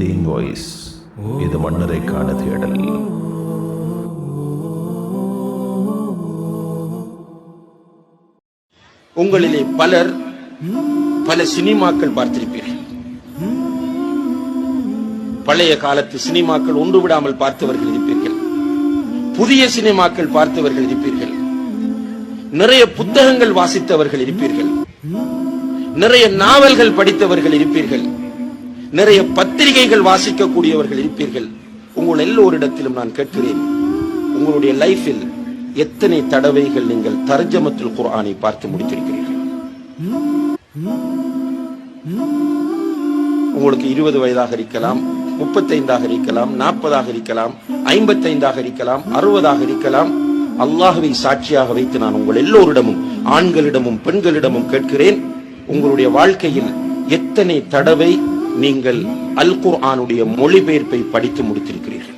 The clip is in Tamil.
டீன் வாய்ஸ், இது மன்னரைக்கான தேடல். உங்களிலே பலர் பல சினிமாக்கள் பார்த்திருப்பீர்கள். பழைய காலத்து சினிமாக்கள் ஒன்று விடாமல் பார்த்தவர்கள் இருப்பீர்கள். புதிய சினிமாக்கள் பார்த்தவர்கள் இருப்பீர்கள். நிறைய புத்தகங்கள் வாசித்தவர்கள் இருப்பீர்கள். நிறைய நாவல்கள் படித்தவர்கள் இருப்பீர்கள். நிறைய பத்திரிகைகள் வாசிக்கக்கூடியவர்கள் இருப்பீர்கள். உங்கள் எல்லோரிடத்திலும் நான் கேட்கிறேன், உங்களுடைய லைஃபில் எத்தனை தடவைகள் நீங்கள் தர்ஜமத்துல் குர்ஆனை பார்த்து முடித்திருக்கிறீர்கள்? உங்களுக்கு 20 வயதாக இருக்கலாம், 35 இருக்கலாம், 40 இருக்கலாம், 55 இருக்கலாம், 60 இருக்கலாம். அல்லாஹ்வை சாட்சியாக வைத்து நான் உங்கள் எல்லோரிடமும், ஆண்களிடமும் பெண்களிடமும் கேட்கிறேன், உங்களுடைய வாழ்க்கையில் எத்தனை தடவை நீங்கள் அல் குர்ஆனுடைய மொழிபெயர்ப்பை படித்து முடித்திருக்கிறீர்கள்?